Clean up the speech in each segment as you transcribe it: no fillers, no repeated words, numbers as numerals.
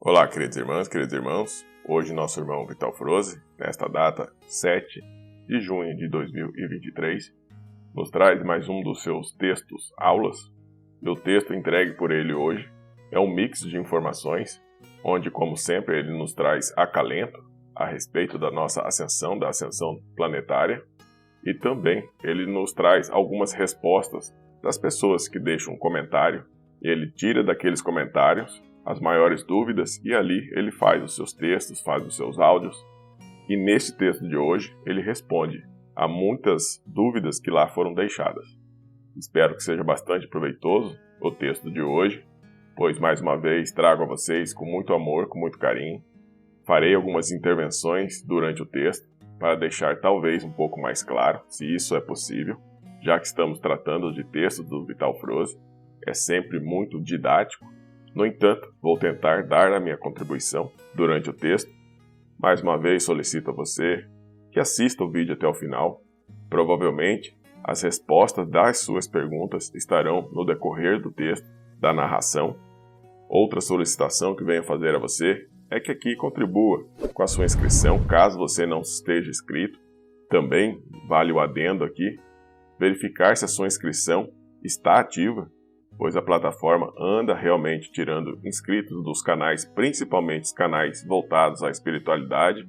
Olá, queridos irmãos. Hoje nosso irmão Vital Froze, nesta data 7 de junho de 2023, nos traz mais um dos seus textos, aulas. E o texto entregue por ele hoje é um mix de informações, onde, como sempre, ele nos traz acalento a respeito da nossa ascensão, da ascensão planetária, e também ele nos traz algumas respostas das pessoas que deixam um comentário, e ele tira daqueles comentários as maiores dúvidas e ali ele faz os seus textos, faz os seus áudios. E neste texto de hoje ele responde a muitas dúvidas que lá foram deixadas. Espero que seja bastante proveitoso o texto de hoje, pois mais uma vez trago a vocês com muito amor, com muito carinho. Farei algumas intervenções durante o texto para deixar talvez um pouco mais claro, se isso é possível, já que estamos tratando de texto do Vital Froze, é sempre muito didático. No entanto, vou tentar dar a minha contribuição durante o texto. Mais uma vez solicito a você que assista o vídeo até o final. Provavelmente, as respostas das suas perguntas estarão no decorrer do texto, da narração. Outra solicitação que venho fazer a você é que aqui contribua com a sua inscrição, caso você não esteja inscrito. Também vale o adendo aqui, verificar se a sua inscrição está ativa, pois a plataforma anda realmente tirando inscritos dos canais, principalmente os canais voltados à espiritualidade,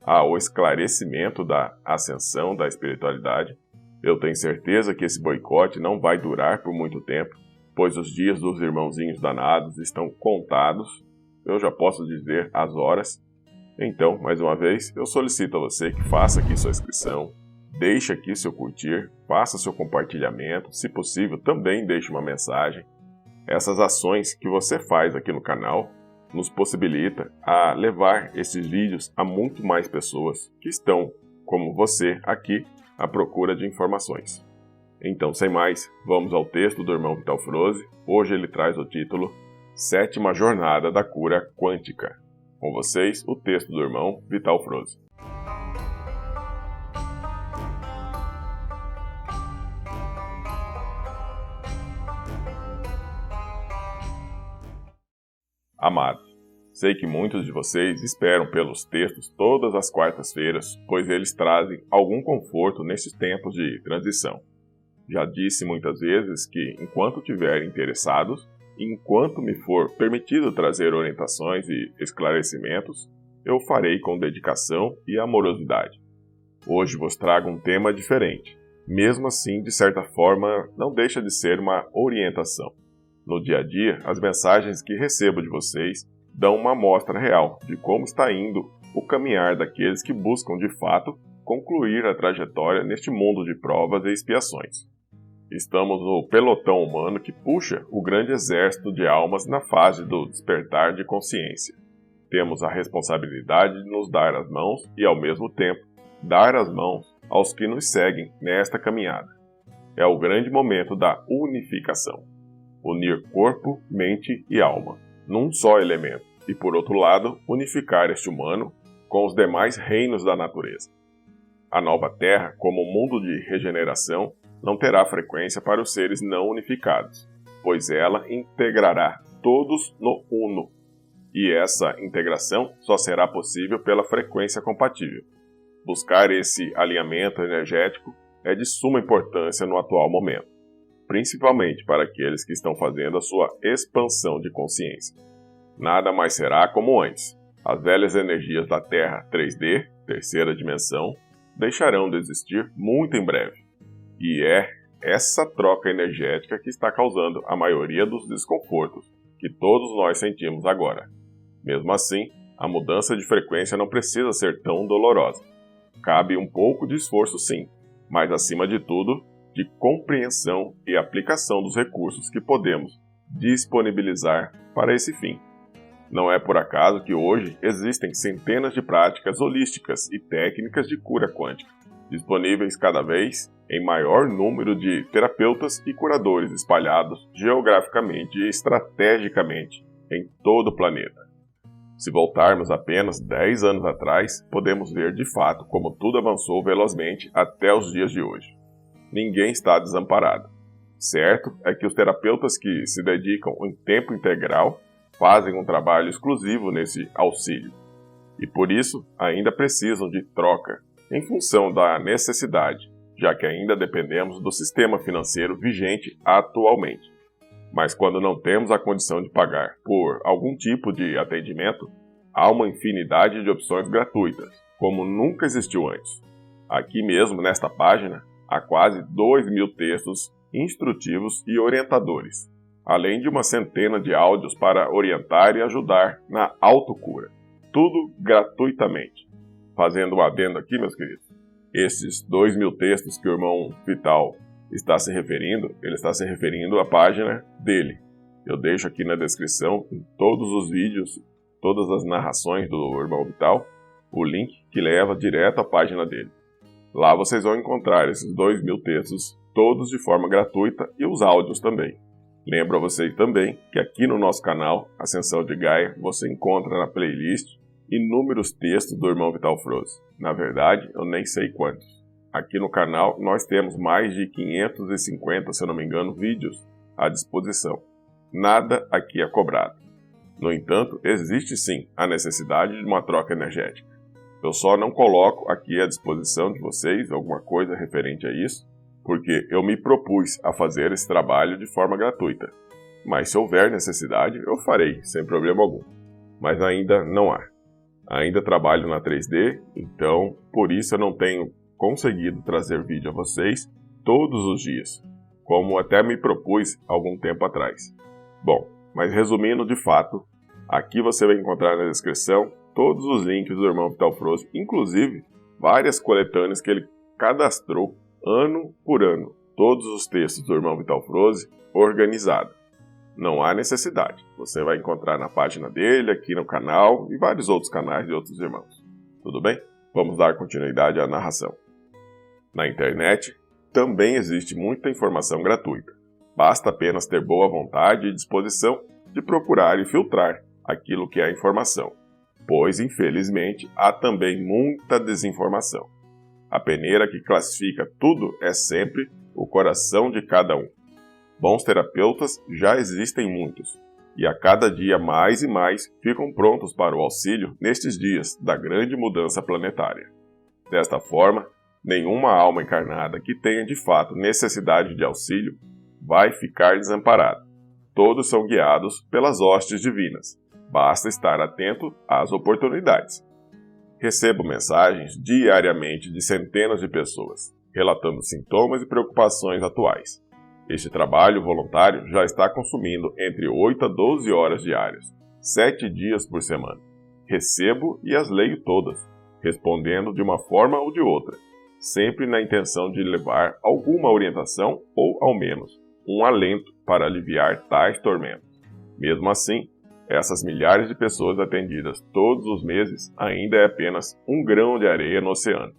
ao esclarecimento da ascensão da espiritualidade. Eu tenho certeza que esse boicote não vai durar por muito tempo, pois os dias dos irmãozinhos danados estão contados, eu já posso dizer as horas. Então, mais uma vez, eu solicito a você que faça aqui sua inscrição, deixe aqui seu curtir, faça seu compartilhamento, se possível também deixe uma mensagem. Essas ações que você faz aqui no canal nos possibilita a levar esses vídeos a muito mais pessoas que estão, como você, aqui à procura de informações. Então, sem mais, vamos ao texto do irmão Vital Froze. Hoje ele traz o título Sétima Jornada da Cura Quântica. Com vocês, o texto do irmão Vital Froze. Amados, sei que muitos de vocês esperam pelos textos todas as quartas-feiras, pois eles trazem algum conforto nesses tempos de transição. Já disse muitas vezes que, enquanto tiverem interessados, e enquanto me for permitido trazer orientações e esclarecimentos, eu farei com dedicação e amorosidade. Hoje vos trago um tema diferente. Mesmo assim, de certa forma, não deixa de ser uma orientação. No dia a dia, as mensagens que recebo de vocês dão uma amostra real de como está indo o caminhar daqueles que buscam, de fato, concluir a trajetória neste mundo de provas e expiações. Estamos no pelotão humano que puxa o grande exército de almas na fase do despertar de consciência. Temos a responsabilidade de nos dar as mãos e, ao mesmo tempo, dar as mãos aos que nos seguem nesta caminhada. É o grande momento da unificação. Unir corpo, mente e alma, num só elemento, e por outro lado, unificar este humano com os demais reinos da natureza. A nova Terra, como um mundo de regeneração, não terá frequência para os seres não unificados, pois ela integrará todos no Uno, e essa integração só será possível pela frequência compatível. Buscar esse alinhamento energético é de suma importância no atual momento, principalmente para aqueles que estão fazendo a sua expansão de consciência. Nada mais será como antes. As velhas energias da Terra 3D, terceira dimensão, deixarão de existir muito em breve. E é essa troca energética que está causando a maioria dos desconfortos que todos nós sentimos agora. Mesmo assim, a mudança de frequência não precisa ser tão dolorosa. Cabe um pouco de esforço sim, mas acima de tudo, de compreensão e aplicação dos recursos que podemos disponibilizar para esse fim. Não é por acaso que hoje existem centenas de práticas holísticas e técnicas de cura quântica, disponíveis cada vez em maior número de terapeutas e curadores espalhados geograficamente e estrategicamente em todo o planeta. Se voltarmos apenas 10 anos atrás, podemos ver de fato como tudo avançou velozmente até os dias de hoje. Ninguém está desamparado. Certo é que os terapeutas que se dedicam em tempo integral fazem um trabalho exclusivo nesse auxílio e por isso ainda precisam de troca em função da necessidade, já que ainda dependemos do sistema financeiro vigente atualmente. Mas quando não temos a condição de pagar por algum tipo de atendimento, há uma infinidade de opções gratuitas, como nunca existiu antes. Aqui mesmo, nesta página, há quase 2.000 textos instrutivos e orientadores, além de uma centena de áudios para orientar e ajudar na autocura. Tudo gratuitamente. Fazendo um adendo aqui, meus queridos, esses 2.000 textos que o irmão Vital está se referindo, ele está se referindo à página dele. Eu deixo aqui na descrição, em todos os vídeos, todas as narrações do irmão Vital, o link que leva direto à página dele. Lá vocês vão encontrar esses 2.000 textos, todos de forma gratuita, e os áudios também. Lembro a vocês também que aqui no nosso canal, Ascensão de Gaia, você encontra na playlist inúmeros textos do irmão Vital Froze. Na verdade, eu nem sei quantos. Aqui no canal nós temos mais de 550, se eu não me engano, vídeos à disposição. Nada aqui é cobrado. No entanto, existe sim a necessidade de uma troca energética. Eu só não coloco aqui à disposição de vocês alguma coisa referente a isso, porque eu me propus a fazer esse trabalho de forma gratuita. Mas se houver necessidade, eu farei, sem problema algum. Mas ainda não há. Ainda trabalho na 3D, então por isso eu não tenho conseguido trazer vídeo a vocês todos os dias, como até me propus algum tempo atrás. Bom, mas resumindo de fato, aqui você vai encontrar na descrição todos os links do irmão Vital Froze, inclusive várias coletâneas que ele cadastrou ano por ano, todos os textos do irmão Vital Froze organizados. Não há necessidade, você vai encontrar na página dele, aqui no canal e vários outros canais de outros irmãos. Tudo bem? Vamos dar continuidade à narração. Na internet também existe muita informação gratuita. Basta apenas ter boa vontade e disposição de procurar e filtrar aquilo que é informação, pois infelizmente há também muita desinformação. A peneira que classifica tudo é sempre o coração de cada um. Bons terapeutas já existem muitos, e a cada dia mais e mais ficam prontos para o auxílio nestes dias da grande mudança planetária. Desta forma, nenhuma alma encarnada que tenha de fato necessidade de auxílio vai ficar desamparada. Todos são guiados pelas hostes divinas. Basta estar atento às oportunidades. Recebo mensagens diariamente de centenas de pessoas, relatando sintomas e preocupações atuais. Este trabalho voluntário já está consumindo entre 8 a 12 horas diárias, 7 dias por semana. Recebo e as leio todas, respondendo de uma forma ou de outra, sempre na intenção de levar alguma orientação ou, ao menos, um alento para aliviar tais tormentos. Mesmo assim, essas milhares de pessoas atendidas todos os meses ainda é apenas um grão de areia no oceano.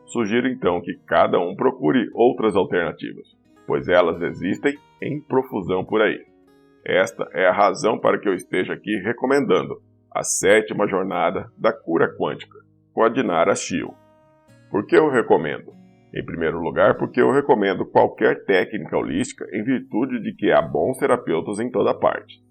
Sugiro então que cada um procure outras alternativas, pois elas existem em profusão por aí. Esta é a razão para que eu esteja aqui recomendando a 7ª jornada da cura quântica, com a Dinara Shio. Por que eu recomendo? Em primeiro lugar, porque eu recomendo qualquer técnica holística em virtude de que há bons terapeutas em toda parte.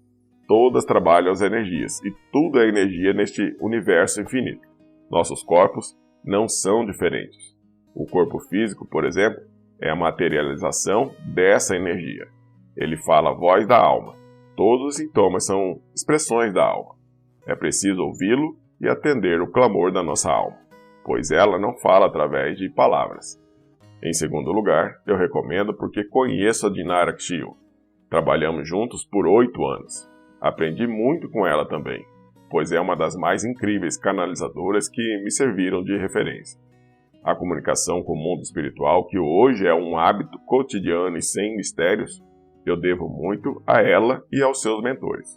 Todas trabalham as energias, e tudo é energia neste universo infinito. Nossos corpos não são diferentes. O corpo físico, por exemplo, é a materialização dessa energia. Ele fala a voz da alma. Todos os sintomas são expressões da alma. É preciso ouvi-lo e atender o clamor da nossa alma, pois ela não fala através de palavras. Em segundo lugar, eu recomendo porque conheço a Dinara Shio. Trabalhamos juntos por 8 anos. Aprendi muito com ela também, pois é uma das mais incríveis canalizadoras que me serviram de referência. A comunicação com o mundo espiritual, que hoje é um hábito cotidiano e sem mistérios, eu devo muito a ela e aos seus mentores.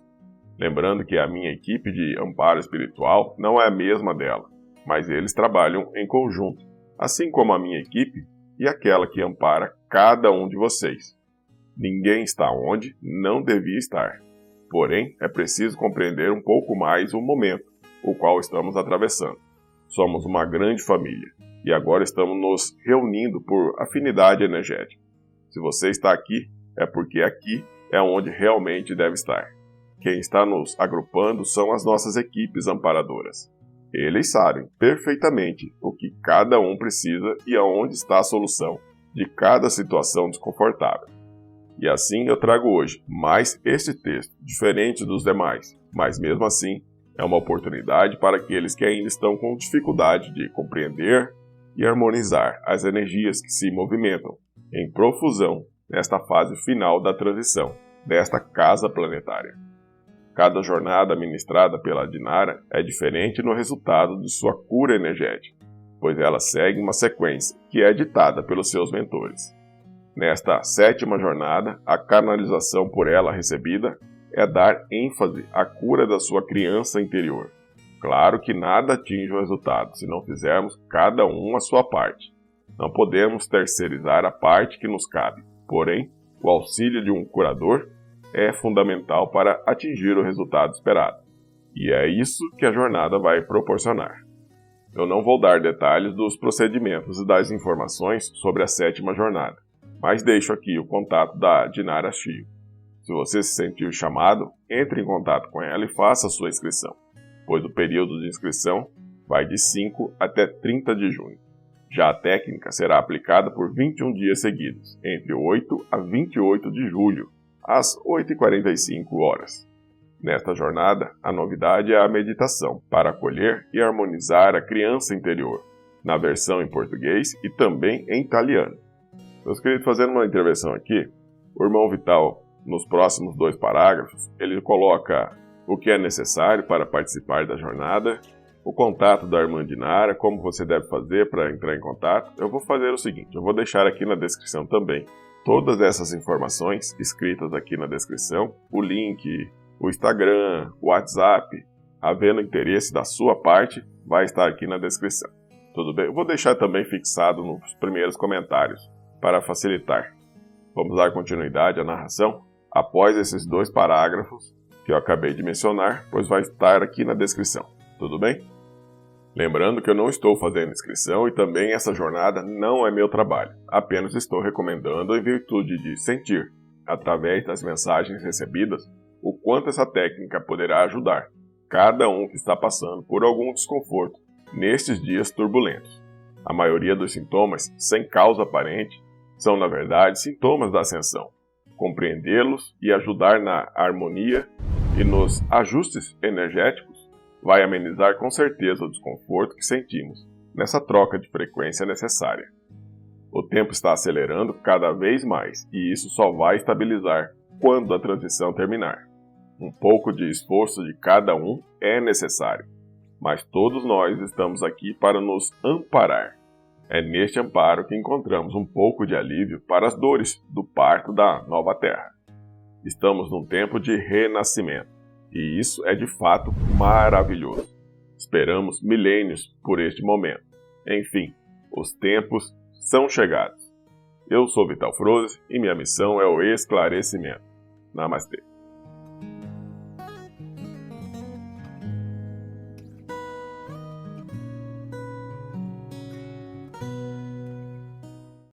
Lembrando que a minha equipe de amparo espiritual não é a mesma dela, mas eles trabalham em conjunto, assim como a minha equipe e aquela que ampara cada um de vocês. Ninguém está onde não devia estar. Porém, é preciso compreender um pouco mais o momento, o qual estamos atravessando. Somos uma grande família, e agora estamos nos reunindo por afinidade energética. Se você está aqui, é porque aqui é onde realmente deve estar. quem está nos agrupando são as nossas equipes amparadoras. Eles sabem perfeitamente o que cada um precisa e aonde está a solução de cada situação desconfortável. E assim eu trago hoje mais este texto, diferente dos demais, mas mesmo assim é uma oportunidade para aqueles que ainda estão com dificuldade de compreender e harmonizar as energias que se movimentam em profusão nesta fase final da transição desta casa planetária. Cada jornada ministrada pela Dinara é diferente no resultado de sua cura energética, pois ela segue uma sequência que é ditada pelos seus mentores. Nesta 7ª jornada, a canalização por ela recebida é dar ênfase à cura da sua criança interior. Claro que nada atinge o resultado se não fizermos cada um a sua parte. Não podemos terceirizar a parte que nos cabe, porém, o auxílio de um curador é fundamental para atingir o resultado esperado. E é isso que a jornada vai proporcionar. Eu não vou dar detalhes dos procedimentos e das informações sobre a 7ª jornada, mas deixo aqui o contato da Dinara Shio. Se você se sentir chamado, entre em contato com ela e faça a sua inscrição, pois o período de inscrição vai de 5 até 30 de junho. Já a técnica será aplicada por 21 dias seguidos, entre 8 a 28 de julho, às 8h45. Nesta jornada, a novidade é a meditação para acolher e harmonizar a criança interior, na versão em português e também em italiano. Meus queridos, fazendo uma intervenção aqui, o irmão Vital, nos próximos 2 parágrafos, ele coloca o que é necessário para participar da jornada, o contato da irmã Dinara, como você deve fazer para entrar em contato. Eu vou fazer o seguinte, eu vou deixar aqui na descrição também todas essas informações escritas aqui na descrição, o link, o Instagram, o WhatsApp, havendo interesse da sua parte, vai estar aqui na descrição. Tudo bem? Eu vou deixar também fixado nos primeiros comentários, para facilitar. Vamos dar continuidade à narração após esses 2 parágrafos que eu acabei de mencionar, pois vai estar aqui na descrição. Tudo bem? Lembrando que eu não estou fazendo inscrição e também essa jornada não é meu trabalho. Apenas estou recomendando em virtude de sentir, através das mensagens recebidas, o quanto essa técnica poderá ajudar cada um que está passando por algum desconforto nestes dias turbulentos. A maioria dos sintomas, sem causa aparente, são, na verdade, sintomas da ascensão. Compreendê-los e ajudar na harmonia e nos ajustes energéticos vai amenizar com certeza o desconforto que sentimos nessa troca de frequência necessária. O tempo está acelerando cada vez mais e isso só vai estabilizar quando a transição terminar. Um pouco de esforço de cada um é necessário, mas todos nós estamos aqui para nos amparar. É neste amparo que encontramos um pouco de alívio para as dores do parto da nova Terra. Estamos num tempo de renascimento, e isso é de fato maravilhoso. Esperamos milênios por este momento. Enfim, os tempos são chegados. Eu sou Vital Froze e minha missão é o esclarecimento. Namastê.